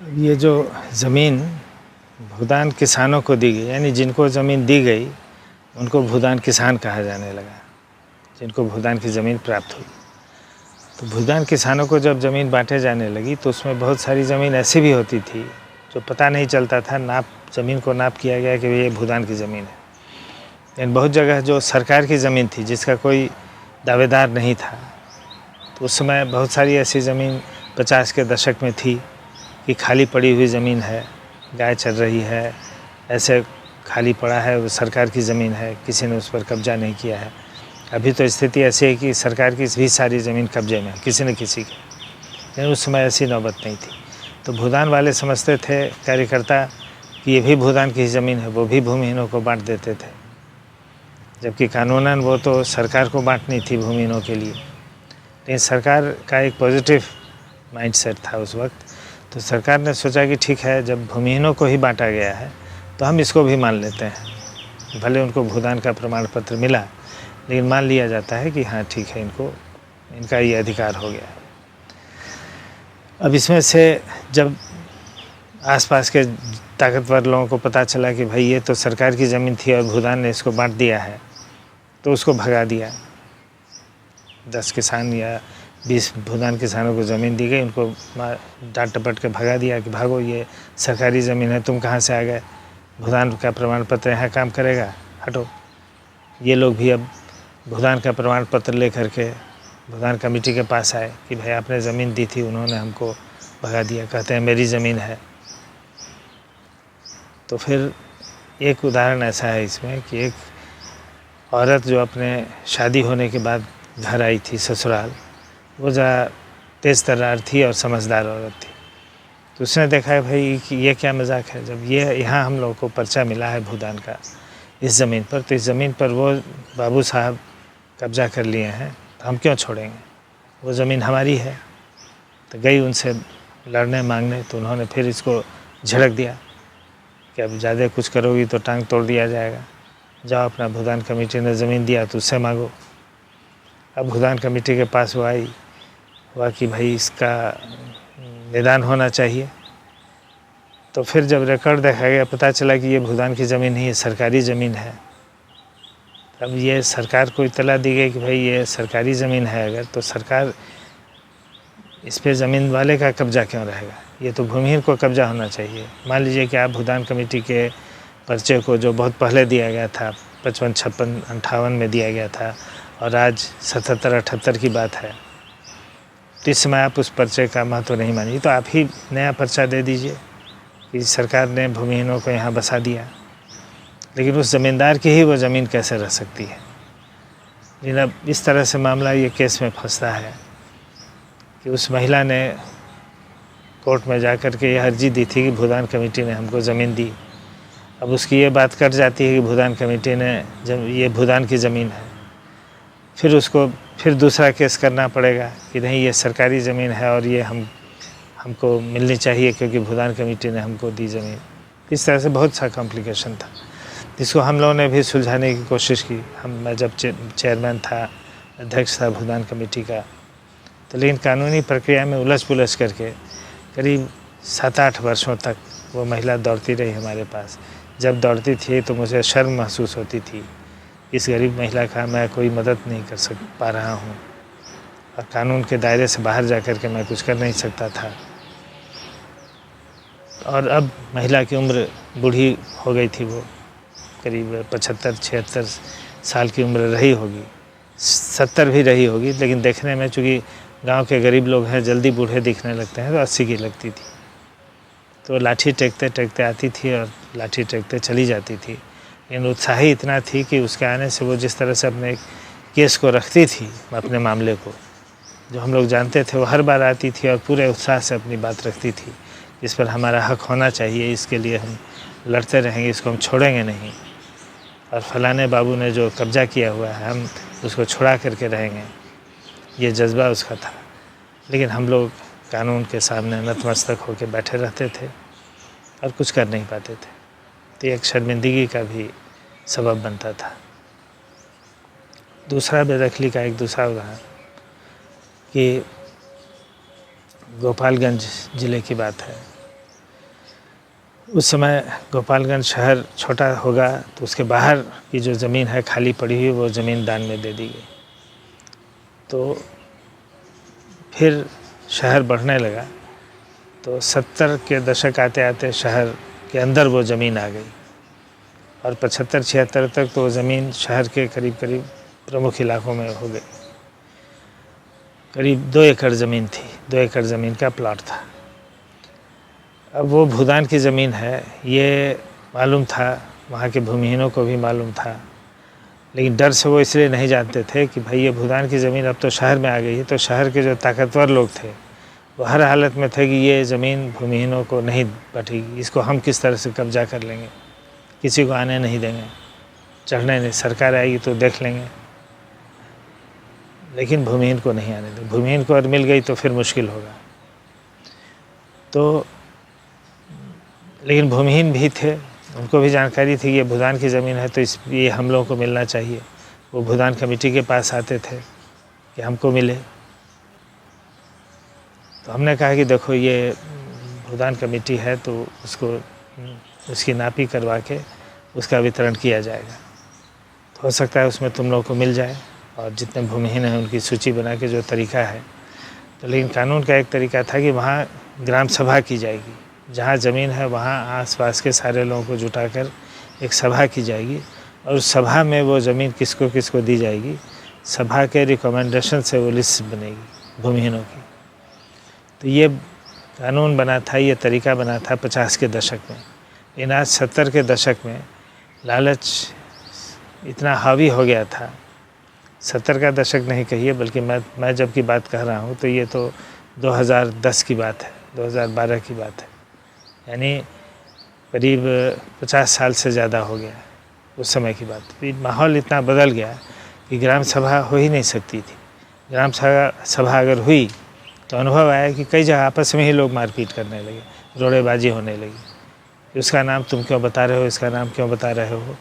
ये जो ज़मीन भूदान किसानों को दी गई, यानी जिनको ज़मीन दी गई उनको भूदान किसान कहा जाने लगा, जिनको भूदान की ज़मीन प्राप्त हुई। तो भूदान किसानों को जब ज़मीन बांटे जाने लगी तो उसमें बहुत सारी ज़मीन ऐसी भी होती थी जो पता नहीं चलता था, ज़मीन को नाप किया गया कि ये भूदान की ज़मीन है। लेकिन बहुत जगह जो सरकार की ज़मीन थी जिसका कोई दावेदार नहीं था, तो उस समय बहुत सारी ऐसी ज़मीन 50 के दशक में थी कि खाली पड़ी हुई ज़मीन है, गाय चल रही है, ऐसे खाली पड़ा है, वो सरकार की ज़मीन है, किसी ने उस पर कब्जा नहीं किया है। अभी तो स्थिति ऐसी है कि सरकार की भी सारी ज़मीन कब्जे में है, किसी न किसी की, लेकिन उस समय ऐसी नौबत नहीं थी। तो भूदान वाले समझते थे कार्यकर्ता कि ये भी भूदान की ज़मीन है, वो भी भूमिहीनों को बांट देते थे, जबकि कानूनन वो तो सरकार को बांटनी थी भूमिहीनों के लिए। लेकिन सरकार का एक पॉजिटिव माइंडसेट था उस वक्त, तो सरकार ने सोचा कि ठीक है, जब भूमिहीनों को ही बांटा गया है तो हम इसको भी मान लेते हैं। भले उनको भूदान का प्रमाण पत्र मिला, लेकिन मान लिया जाता है कि हाँ ठीक है, इनका ये अधिकार हो गया। अब इसमें से जब आसपास के ताकतवर लोगों को पता चला कि भाई ये तो सरकार की ज़मीन थी और भूदान ने इसको बांट दिया है, तो उसको भगा दिया। 10 किसान या 20 भूदान किसानों को ज़मीन दी गई, उनको डांट टपट के भगा दिया कि भागो, ये सरकारी ज़मीन है, तुम कहाँ से आ गए, भूदान का प्रमाण पत्र यहाँ काम करेगा, हटो। ये लोग भी अब भूदान का प्रमाण पत्र ले करके भूदान कमेटी के पास आए कि भाई आपने ज़मीन दी थी, उन्होंने हमको भगा दिया, कहते हैं मेरी ज़मीन है। तो फिर एक उदाहरण ऐसा है इसमें कि एक औरत जो अपने शादी होने के बाद घर आई थी ससुराल, वो ज़रा तेज़ तर्रार थी और समझदार औरत थी। तो उसने देखा है भाई कि ये क्या मजाक है, जब ये यहाँ हम लोगों को पर्चा मिला है भूदान का इस ज़मीन पर, तो इस ज़मीन पर वो बाबू साहब कब्जा कर लिए हैं, तो हम क्यों छोड़ेंगे, वो ज़मीन हमारी है। तो गई उनसे लड़ने मांगने, तो उन्होंने फिर इसको झड़क दिया कि अब ज़्यादा कुछ करोगी तो टांग तोड़ दिया जाएगा, जाओ अपना भूदान कमेटी ने ज़मीन दिया तो उससे मांगो। अब भूदान कमेटी के पास वो आई, हुआ कि भाई इसका निदान होना चाहिए। तो फिर जब रिकॉर्ड देखा गया, पता चला कि ये भूदान की ज़मीन नहीं है, सरकारी ज़मीन है। अब ये सरकार को इत्तला दी गई कि भाई ये सरकारी ज़मीन है, अगर तो सरकार इस पे ज़मीन वाले का कब्जा क्यों रहेगा, ये तो भूमिहीन को कब्जा होना चाहिए। मान लीजिए कि आप भूदान कमेटी के पर्चे को, जो बहुत पहले दिया गया था, 55, 56, 58 में दिया गया था, और आज 77, 78 की बात है, तो इस समय आप उस पर्चे का महत्व नहीं मानिए, तो आप ही नया पर्चा दे दीजिए कि सरकार ने भूमिहीनों को यहाँ बसा दिया। लेकिन उस ज़मींदार की ही वो ज़मीन कैसे रह सकती है। लेकिन अब इस तरह से मामला ये केस में फंसता है कि उस महिला ने कोर्ट में जा कर के ये अर्जी दी थी कि भूदान कमेटी ने हमको ज़मीन दी। अब उसकी ये बात कट जाती है कि भूदान कमेटी ने ये भूदान की ज़मीन है, फिर उसको फिर दूसरा केस करना पड़ेगा कि नहीं, ये सरकारी ज़मीन है और ये हमको मिलनी चाहिए क्योंकि भूदान कमेटी ने हमको दी ज़मीन। इस तरह से बहुत सा कॉम्प्लिकेशन था, जिसको हम लोगों ने भी सुलझाने की कोशिश की। मैं जब चेयरमैन था, अध्यक्ष था भूदान कमेटी का, तो लेकिन कानूनी प्रक्रिया में उलझ पुलझ करके करीब 7-8 वर्षों तक वो महिला दौड़ती रही हमारे पास। जब दौड़ती थी तो मुझे शर्म महसूस होती थी, इस गरीब महिला का मैं कोई मदद नहीं कर पा रहा हूँ, और कानून के दायरे से बाहर जा कर के मैं कुछ कर नहीं सकता था। और अब महिला की उम्र बूढ़ी हो गई थी, वो करीब 75-76 साल की उम्र रही होगी, 70 भी रही होगी, लेकिन देखने में चूँकि गांव के गरीब लोग हैं, जल्दी बूढ़े दिखने लगते हैं, तो 80 की लगती थी। तो लाठी टेकते टेकते आती थी और लाठी टेकते चली जाती थी, लेकिन उत्साही इतना थी कि उसके आने से वो जिस तरह से अपने केस को रखती थी, अपने मामले को, जो हम लोग जानते थे, वो हर बार आती थी और पूरे उत्साह से अपनी बात रखती थी, इस पर हमारा हक होना चाहिए, इसके लिए हम लड़ते रहेंगे, इसको हम छोड़ेंगे नहीं, और फलाने बाबू ने जो कब्जा किया हुआ है हम उसको छुड़ा करके रहेंगे, ये जज्बा उसका था। लेकिन हम लोग कानून के सामने नतमस्तक होकर बैठे रहते थे और कुछ कर नहीं पाते थे, तो एक शर्मिंदगी का भी सबब बनता था। दूसरा बेदखली का एक दूसरा उदाहरण कि गोपालगंज ज़िले की बात है, उस समय गोपालगंज शहर छोटा होगा तो उसके बाहर की जो ज़मीन है खाली पड़ी हुई वो ज़मीन दान में दे दी गई। तो फिर शहर बढ़ने लगा तो 70 के दशक आते आते शहर के अंदर वो ज़मीन आ गई और 75-76 तक तो वो ज़मीन शहर के करीब करीब प्रमुख इलाकों में हो गई। करीब 2 एकड़ ज़मीन थी, 2 एकड़ ज़मीन का प्लॉट था। अब वो भूदान की ज़मीन है ये मालूम था, वहाँ के भूमिहीनों को भी मालूम था, लेकिन डर से वो इसलिए नहीं जानते थे कि भाई ये भूदान की ज़मीन अब तो शहर में आ गई है। तो शहर के जो ताकतवर लोग थे वो हर हालत में थे कि ये ज़मीन भूमिहीनों को नहीं बटेगी, इसको हम किस तरह से कब्जा कर लेंगे, किसी को आने नहीं देंगे, चढ़ने नहीं, सरकार आएगी तो देख लेंगे, लेकिन भूमिहीन को नहीं आने देंगे। भूमिहीन को अगर मिल गई तो फिर मुश्किल होगा। तो लेकिन भूमिहीन भी थे, उनको भी जानकारी थी ये भूदान की ज़मीन है तो ये हम लोगों को मिलना चाहिए। वो भूदान कमेटी के पास आते थे कि हमको मिले। तो हमने कहा कि देखो ये भूदान कमेटी है तो उसकी नापी करवा के उसका वितरण किया जाएगा, तो हो सकता है उसमें तुम लोगों को मिल जाए और जितने भूमिहीन हैं उनकी सूची बना के जो तरीका है। तो लेकिन कानून का एक तरीका था कि वहाँ ग्राम सभा की जाएगी, जहाँ ज़मीन है वहाँ आसपास के सारे लोगों को जुटाकर एक सभा की जाएगी और उस सभा में वो ज़मीन किसको किसको दी जाएगी, सभा के रिकमेंडेशन से वो लिस्ट बनेगी भूमिहीनों की। तो ये कानून बना था, ये तरीका बना था 50 के दशक में। लेकिन आज 70 के दशक में लालच इतना हावी हो गया था। 70 का दशक नहीं कहिए, बल्कि मैं जब की बात कह रहा हूँ तो ये तो 2010 की बात है, 2012 की बात है, यानी करीब 50 साल से ज़्यादा हो गया उस समय की बात। फिर माहौल इतना बदल गया कि ग्राम सभा हो ही नहीं सकती थी। ग्राम सभा अगर हुई तो अनुभव आया कि कई जगह आपस में ही लोग मारपीट करने लगे, रोड़ेबाजी होने लगी। उसका नाम तुम क्यों बता रहे हो, इसका नाम क्यों बता रहे हो।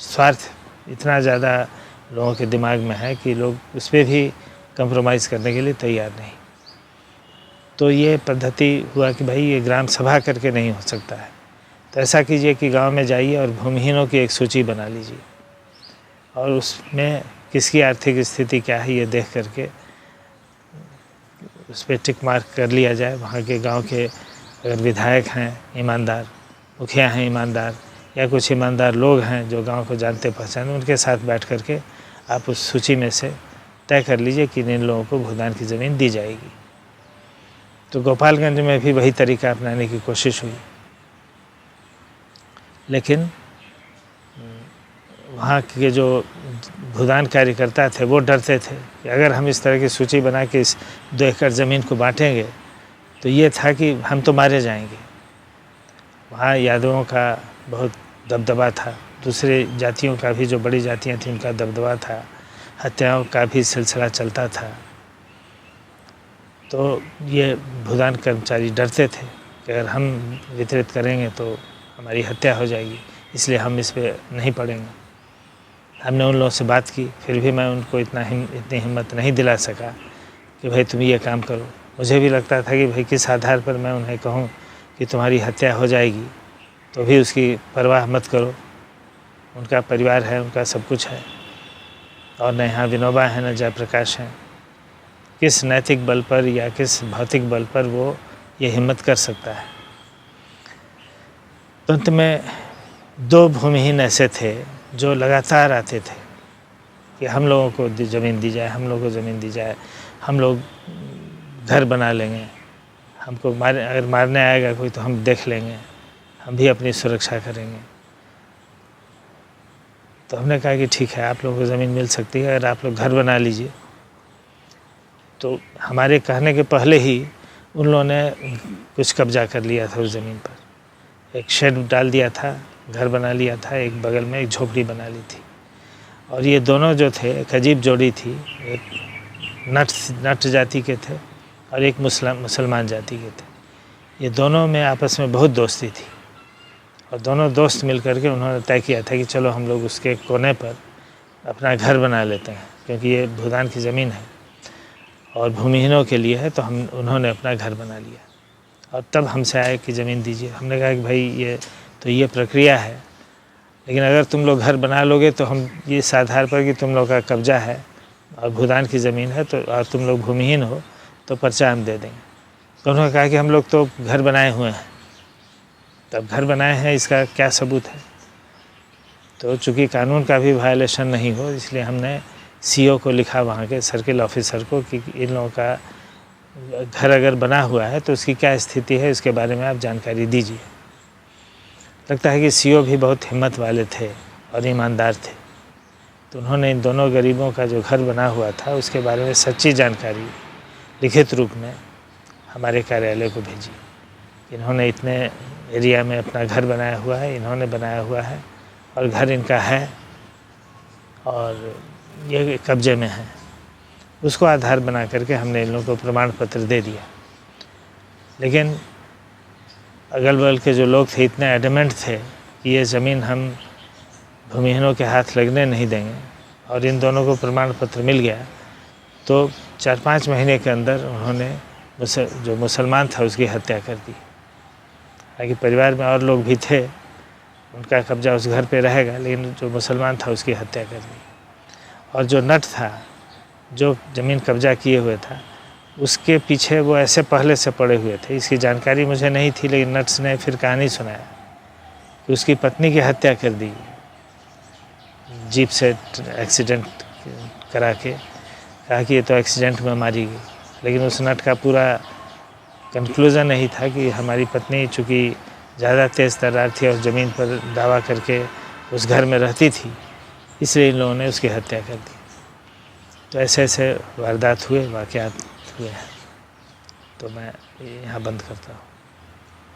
स्वार्थ इतना ज़्यादा लोगों के दिमाग में है कि लोग उस पर भी कंप्रोमाइज़ करने के लिए तैयार नहीं। तो ये पद्धति हुआ कि भाई ये ग्राम सभा करके नहीं हो सकता है, तो ऐसा कीजिए कि गांव में जाइए और भूमिहीनों की एक सूची बना लीजिए और उसमें किसकी आर्थिक स्थिति क्या है ये देख करके उस पर टिक मार्क कर लिया जाए। वहाँ के गांव के अगर विधायक हैं ईमानदार, मुखिया हैं ईमानदार, या कुछ ईमानदार लोग हैं जो गांव को जानते पहचानते, उनके साथ बैठ करके आप उस सूची में से तय कर लीजिए कि इन लोगों को भूदान की ज़मीन दी जाएगी। तो गोपालगंज में भी वही तरीका अपनाने की कोशिश हुई, लेकिन वहाँ के जो भूदान कार्यकर्ता थे वो डरते थे कि अगर हम इस तरह की सूची बना के इस 2 एकड़ ज़मीन को बांटेंगे तो ये था कि हम तो मारे जाएंगे। वहाँ यादवों का बहुत दबदबा था, दूसरे जातियों का भी, जो बड़ी जातियाँ थीं उनका दबदबा था, हत्याओं का भी सिलसिला चलता था। तो ये भूदान कर्मचारी डरते थे कि अगर हम वितरित करेंगे तो हमारी हत्या हो जाएगी, इसलिए हम इस पर नहीं पड़ेंगे। हमने उन लोगों से बात की, फिर भी मैं उनको इतनी हिम्मत नहीं दिला सका कि भाई तुम ये काम करो। मुझे भी लगता था कि भाई किस आधार पर मैं उन्हें कहूँ कि तुम्हारी हत्या हो जाएगी, तो भी उसकी परवाह मत करो। उनका परिवार है, उनका सब कुछ है, और न यहाँ विनोबा है न जयप्रकाश हैं। किस नैतिक बल पर या किस भौतिक बल पर वो ये हिम्मत कर सकता है। तो अंत में 2 भूमिहीन ऐसे थे जो लगातार आते थे कि हम लोगों को ज़मीन दी जाए, हम लोगों को ज़मीन दी जाए, हम लोग घर बना लेंगे, हमको अगर मारने आएगा कोई तो हम देख लेंगे, हम भी अपनी सुरक्षा करेंगे। तो हमने कहा कि ठीक है, आप लोगों को ज़मीन मिल सकती है, अगर आप लोग घर बना लीजिए। तो हमारे कहने के पहले ही उन लोगों ने कुछ कब्जा कर लिया था उस ज़मीन पर, एक शेड डाल दिया था, घर बना लिया था, एक बगल में एक झोपड़ी बना ली थी। और ये दोनों जो थे एक अजीब जोड़ी थी, एक नट जाति के थे और एक मुसलमान जाति के थे। ये दोनों में आपस में बहुत दोस्ती थी और दोनों दोस्त मिल कर के उन्होंने तय किया था कि चलो हम लोग उसके कोने पर अपना घर बना लेते हैं, क्योंकि ये भूदान की ज़मीन है और भूमिहीनों के लिए है। तो उन्होंने अपना घर बना लिया और तब हमसे आए कि ज़मीन दीजिए। हमने कहा कि भाई ये प्रक्रिया है, लेकिन अगर तुम लोग घर बना लोगे तो हम ये इस आधार पर कि तुम लोग का कब्जा है और भूदान की ज़मीन है तो और तुम लोग भूमिहीन हो तो पर्चा हम दे देंगे। तो उन्होंने कहा कि हम लोग तो घर बनाए हुए हैं। तब घर बनाए हैं इसका क्या सबूत है? तो चूँकि कानून का भी वायलेशन नहीं हो इसलिए हमने सीओ को लिखा, वहाँ के सर्किल ऑफिसर को, कि इन लोगों का घर अगर बना हुआ है तो उसकी क्या स्थिति है, इसके बारे में आप जानकारी दीजिए। लगता है कि सीओ भी बहुत हिम्मत वाले थे और ईमानदार थे, तो उन्होंने इन दोनों गरीबों का जो घर बना हुआ था उसके बारे में सच्ची जानकारी लिखित रूप में हमारे कार्यालय को भेजी। इन्होंने इतने एरिया में अपना घर बनाया हुआ है, इन्होंने बनाया हुआ है और घर इनका है और ये कब्जे में है। उसको आधार बना करके हमने इन लोगों को प्रमाण पत्र दे दिया। लेकिन अगल बगल के जो लोग थे इतने एडमेंट थे कि ये ज़मीन हम भूमिहीनों के हाथ लगने नहीं देंगे, और इन दोनों को प्रमाण पत्र मिल गया तो 4-5 महीने के अंदर उन्होंने जो मुसलमान था उसकी हत्या कर दी। हालांकि परिवार में और लोग भी थे, उनका कब्जा उस घर पे रहेगा, लेकिन जो मुसलमान था उसकी हत्या कर दी। और जो नट था जो ज़मीन कब्जा किए हुए था उसके पीछे वो ऐसे पहले से पड़े हुए थे। इसकी जानकारी मुझे नहीं थी, लेकिन नट्स ने फिर कहानी सुनाया कि उसकी पत्नी की हत्या कर दी जीप से एक्सीडेंट करा के। कहा कि ये तो एक्सीडेंट में मारी गई, लेकिन उस नट का पूरा कंक्लूज़न यही था कि हमारी पत्नी चूँकि ज़्यादा तेज़ तर्रार थी और ज़मीन पर दावा करके उस घर में रहती थी, इसलिए इन लोगों ने उसकी हत्या कर दी। तो ऐसे ऐसे वारदात हुए, वाक़यात हुए हैं। तो मैं यहाँ बंद करता हूँ।